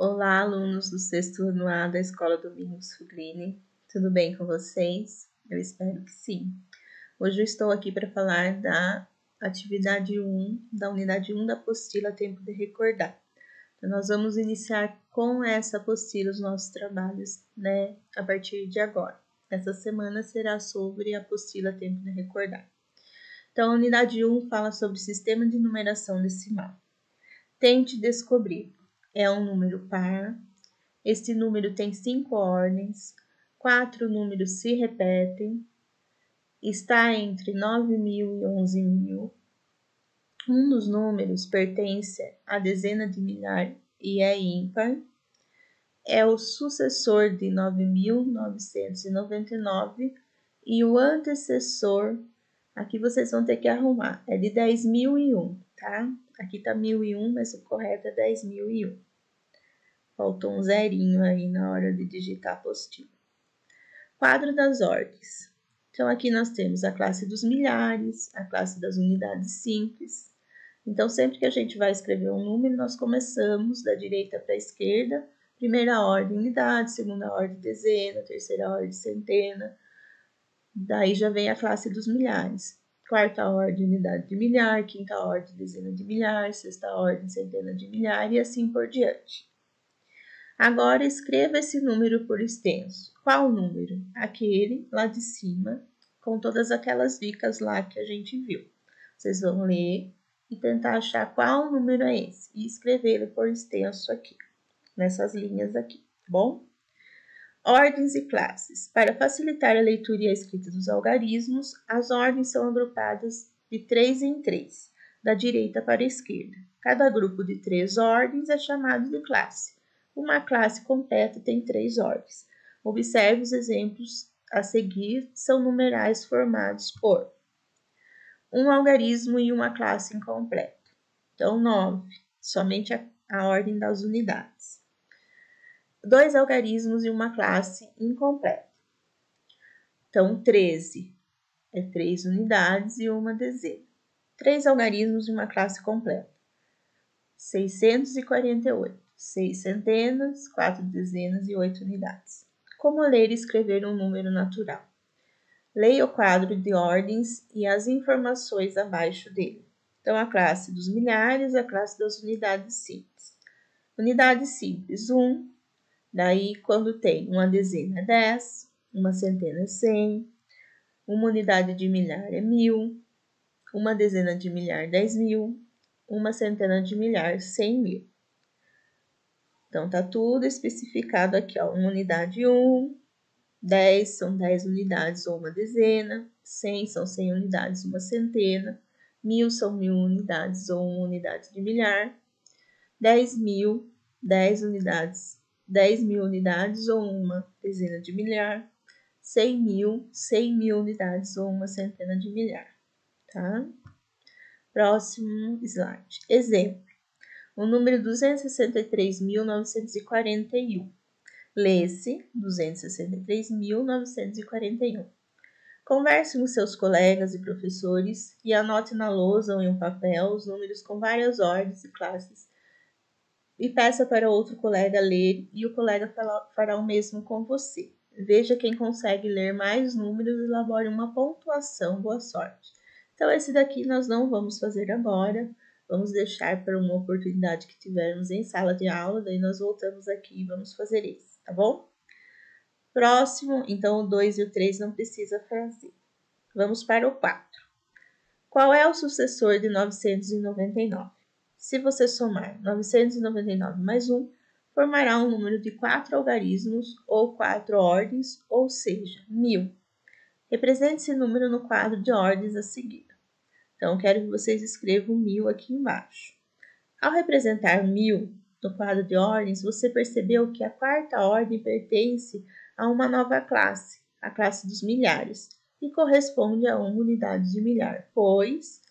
Olá, alunos do sexto ano A da Escola Domingos Fugrini. Tudo bem com vocês? Eu espero que sim. Hoje eu estou aqui para falar da atividade 1, da unidade 1 da apostila Tempo de Recordar. Então, nós vamos iniciar com essa apostila os nossos trabalhos, a partir de agora. Essa semana será sobre a apostila Tempo de Recordar. Então, a unidade 1 fala sobre sistema de numeração decimal. Tente descobrir. É um número par. Este número tem 5 ordens, 4 números se repetem, está entre 9.000 e 11.000. Um dos números pertence à dezena de milhar e é ímpar. É o sucessor de 9.999 e o antecessor, aqui vocês vão ter que arrumar, é de 10.001, tá? Aqui tá 1.001, mas o correto é 10.001. Faltou um zerinho aí na hora de digitar a apostila. Quadro das ordens. Então, aqui nós temos a classe dos milhares, a classe das unidades simples. Então, sempre que a gente vai escrever um número, nós começamos da direita para a esquerda. Primeira ordem, unidade, segunda ordem, dezena, terceira ordem, centena. Daí já vem a classe dos milhares. Quarta ordem, unidade de milhar, quinta ordem, dezena de milhar, sexta ordem, centena de milhar e assim por diante. Agora, escreva esse número por extenso. Qual número? Aquele lá de cima, com todas aquelas dicas lá que a gente viu. Vocês vão ler e tentar achar qual número é esse e escrevê-lo por extenso aqui, nessas linhas aqui, tá bom? Ordens e classes. Para facilitar a leitura e a escrita dos algarismos, as ordens são agrupadas de 3 em 3, da direita para a esquerda. Cada grupo de 3 ordens é chamado de classe. Uma classe completa tem 3 ordens. Observe os exemplos a seguir, são numerais formados por um algarismo e uma classe incompleta. Então, 9, somente a ordem das unidades. 2 algarismos e uma classe incompleta. Então, 13 é 3 unidades e uma dezena. 3 algarismos e uma classe completa. 648. 6 centenas, 4 dezenas e 8 unidades. Como ler e escrever um número natural? Leia o quadro de ordens e as informações abaixo dele. Então, a classe dos milhares, a classe das unidades simples. Unidade simples, 1. Daí, quando tem uma dezena é 10, uma centena é 100, uma unidade de milhar é 1.000, uma dezena de milhar 10.000, uma centena de milhar 100.000. Então, tá tudo especificado aqui, ó. Uma unidade 1, 10 são 10 unidades ou uma dezena, 100 são 100 unidades, uma centena, 1.000 são 1.000 unidades ou uma unidade de milhar, 10.000, 10 unidades, 10.000 unidades ou uma dezena de milhar, 100.000, 100.000 unidades ou uma centena de milhar, tá? Próximo slide. Exemplo. O número 263.941. Lê-se 263.941. Converse com seus colegas e professores e anote na lousa ou em um papel os números com várias ordens e classes e peça para outro colega ler e o colega fará o mesmo com você. Veja quem consegue ler mais números e elabore uma pontuação. Boa sorte. Então, esse daqui nós não vamos fazer agora. Vamos deixar para uma oportunidade que tivermos em sala de aula. Daí nós voltamos aqui e vamos fazer esse, tá bom? Próximo, então o 2 e o 3 não precisa fazer. Vamos para o 4. Qual é o sucessor de 999? Se você somar 999 mais 1, formará um número de 4 algarismos ou 4 ordens, ou seja, 1.000. Represente esse número no quadro de ordens a seguir. Então, quero que vocês escrevam 1.000 aqui embaixo. Ao representar 1.000 no quadro de ordens, você percebeu que a quarta ordem pertence a uma nova classe, a classe dos milhares, e corresponde a uma unidade de milhar, pois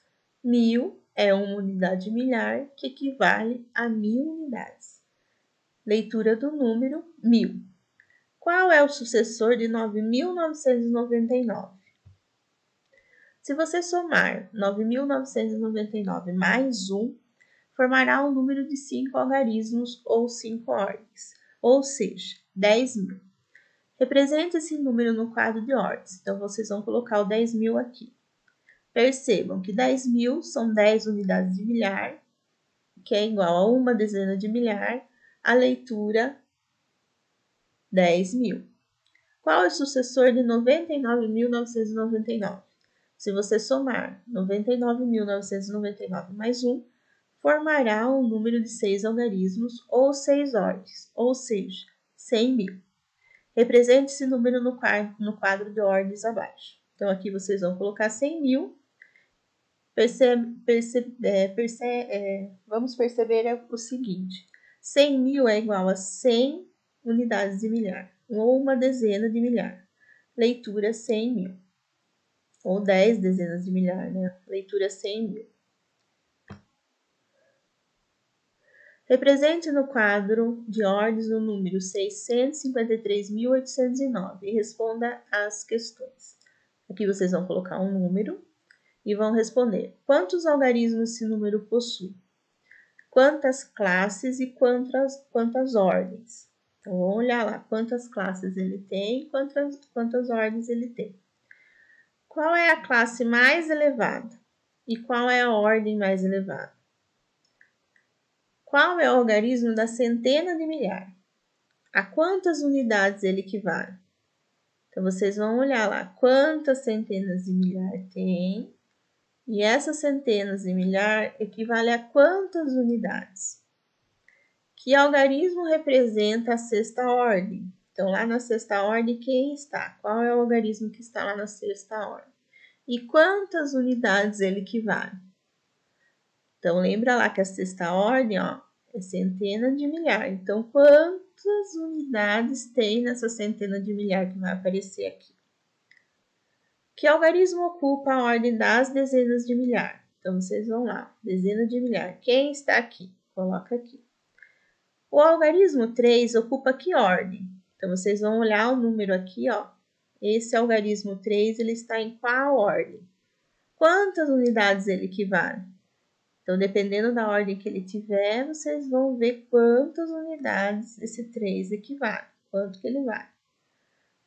1.000 é uma unidade de milhar que equivale a 1.000 unidades. Leitura do número 1.000. Qual é o sucessor de 9.999? Se você somar 9.999 mais 1, formará um número de 5 algarismos ou 5 ordens, ou seja, 10.000. Represente esse número no quadro de ordens, então vocês vão colocar o 10.000 aqui. Percebam que 10.000 são 10 unidades de milhar, que é igual a uma dezena de milhar, a leitura 10.000. Qual é o sucessor de 99.999? Se você somar 99.999 mais 1, formará um número de 6 algarismos ou 6 ordens, ou seja, 100.000. Represente esse número no quadro de ordens abaixo. Então, aqui vocês vão colocar 100.000. Vamos perceber o seguinte: 100.000 é igual a 100 unidades de milhar, ou uma dezena de milhar. Leitura 100.000. Ou 10 dezenas de milhar, né? Leitura 100.000. Represente no quadro de ordens o número 653.809 e responda às questões. Aqui vocês vão colocar um número e vão responder: quantos algarismos esse número possui? Quantas classes e quantas ordens? Então, vamos olhar lá quantas classes ele tem e quantas ordens ele tem. Qual é a classe mais elevada? E qual é a ordem mais elevada? Qual é o algarismo da centena de milhar? A quantas unidades ele equivale? Então, vocês vão olhar lá quantas centenas de milhar tem. E essas centenas de milhar equivale a quantas unidades? Que algarismo representa a sexta ordem? Então, lá na sexta ordem, quem está? Qual é o algarismo que está lá na sexta ordem? E quantas unidades ele equivale? Então, lembra lá que a sexta ordem, ó, é centena de milhar. Então, quantas unidades tem nessa centena de milhar que vai aparecer aqui? Que algarismo ocupa a ordem das dezenas de milhar? Então, vocês vão lá, dezena de milhar. Quem está aqui? Coloca aqui. O algarismo 3 ocupa que ordem? Então, vocês vão olhar o número aqui, ó. Esse algarismo 3, ele está em qual ordem? Quantas unidades ele equivale? Então, dependendo da ordem que ele tiver, vocês vão ver quantas unidades esse 3 equivale, quanto que ele vale.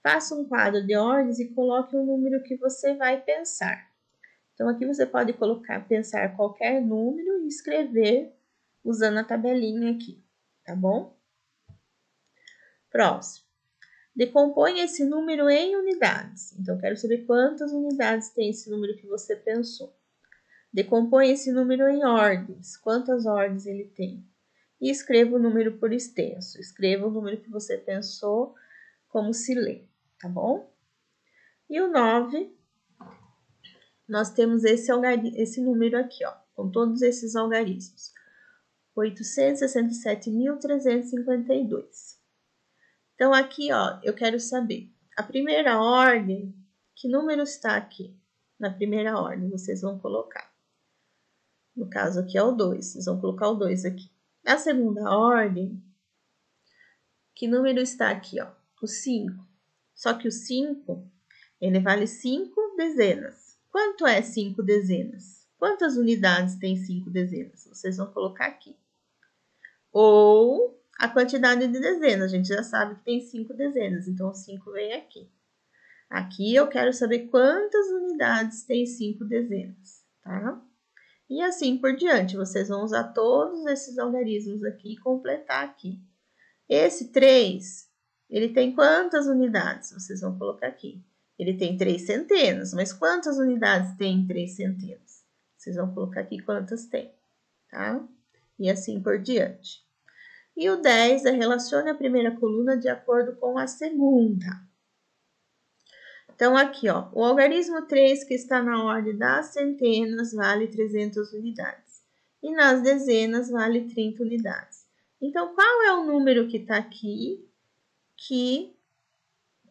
Faça um quadro de ordens e coloque o número que você vai pensar. Então, aqui você pode pensar qualquer número e escrever usando a tabelinha aqui, tá bom? Próximo. Decomponha esse número em unidades. Então, eu quero saber quantas unidades tem esse número que você pensou. Decomponha esse número em ordens. Quantas ordens ele tem? E escreva o número por extenso. Escreva o número que você pensou como se lê, tá bom? E o 9, nós temos esse número aqui, ó, com todos esses algarismos. 867.352. Então, aqui, ó, eu quero saber a primeira ordem, que número está aqui? Na primeira ordem, vocês vão colocar. No caso aqui é o 2, vocês vão colocar o 2 aqui. Na segunda ordem, que número está aqui, ó? O 5. Só que o 5, ele vale 5 dezenas. Quanto é 5 dezenas? Quantas unidades tem 5 dezenas? Vocês vão colocar aqui. Ou a quantidade de dezenas, a gente já sabe que tem 5 dezenas, então o 5 vem aqui. Aqui eu quero saber quantas unidades tem 5 dezenas, tá? E assim por diante, vocês vão usar todos esses algarismos aqui e completar aqui. Esse 3, ele tem quantas unidades? Vocês vão colocar aqui. Ele tem 3 centenas, mas quantas unidades tem 3 centenas? Vocês vão colocar aqui quantas tem, tá? E assim por diante. E o 10 é relacione a primeira coluna de acordo com a segunda. Então, aqui, ó, o algarismo 3, que está na ordem das centenas, vale 300 unidades. E nas dezenas, vale 30 unidades. Então, qual é o número que está aqui que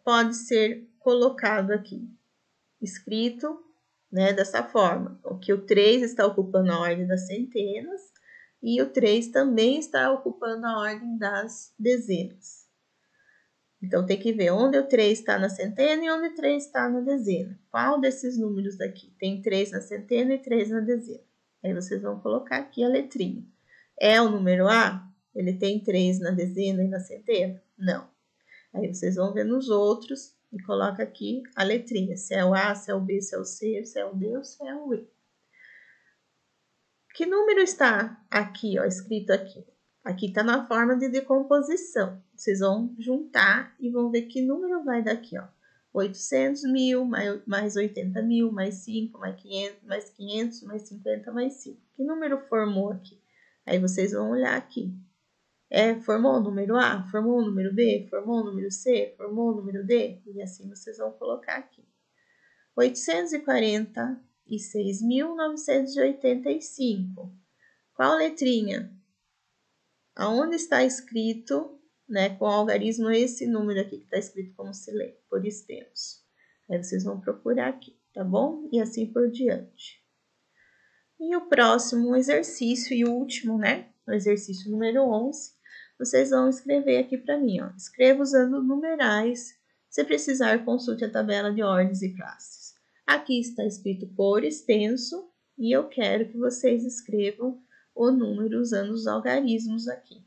pode ser colocado aqui? Escrito, né, dessa forma. O que o 3 está ocupando a ordem das centenas e o 3 também está ocupando a ordem das dezenas. Então, tem que ver onde o 3 está na centena e onde o 3 está na dezena. Qual desses números daqui? Tem 3 na centena e 3 na dezena. Aí, vocês vão colocar aqui a letrinha. É o número A? Ele tem 3 na dezena e na centena? Não. Aí vocês vão ver nos outros e coloca aqui a letrinha. Se é o A, se é o B, se é o C, se é o D ou se é o E. Que número está aqui, ó, escrito aqui? Aqui está na forma de decomposição. Vocês vão juntar e vão ver que número vai daqui, ó. 800 mil, mais 80 mil, mais 5, mais 500, mais 50, mais 5. Que número formou aqui? Aí vocês vão olhar aqui. Formou o número A? Formou o número B? Formou o número C? Formou o número D? E assim vocês vão colocar aqui. 846.985. Qual letrinha? Aonde está escrito, né, com o algarismo, esse número aqui que está escrito como se lê, por extenso. Aí vocês vão procurar aqui, tá bom? E assim por diante. E o próximo exercício e o último, né? O exercício número 11, vocês vão escrever aqui para mim, ó. Escreva usando numerais. Se precisar, consulte a tabela de ordens e classes. Aqui está escrito por extenso e eu quero que vocês escrevam o número usando os algarismos aqui.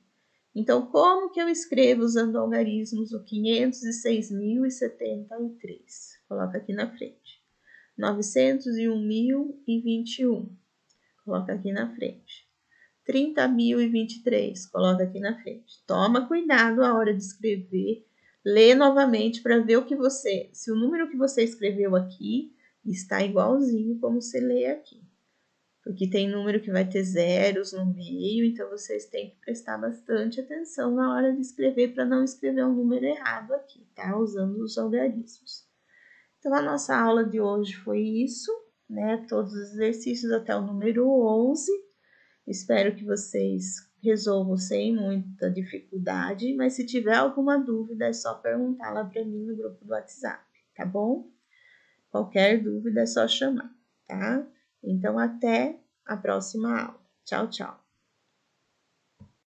Então, como que eu escrevo usando algarismos o 506.073? Coloca aqui na frente. 901.021. Coloca aqui na frente. 30.023, coloca aqui na frente. Toma cuidado a hora de escrever, lê novamente para ver se o número que você escreveu aqui está igualzinho como se lê aqui. Porque tem número que vai ter zeros no meio, então vocês têm que prestar bastante atenção na hora de escrever para não escrever um número errado aqui, tá? Usando os algarismos. Então, a nossa aula de hoje foi isso, né? Todos os exercícios até o número 11. Espero que vocês resolvam sem muita dificuldade, mas se tiver alguma dúvida é só perguntar lá para mim no grupo do WhatsApp, tá bom? Qualquer dúvida é só chamar, tá? Então, até a próxima aula. Tchau, tchau.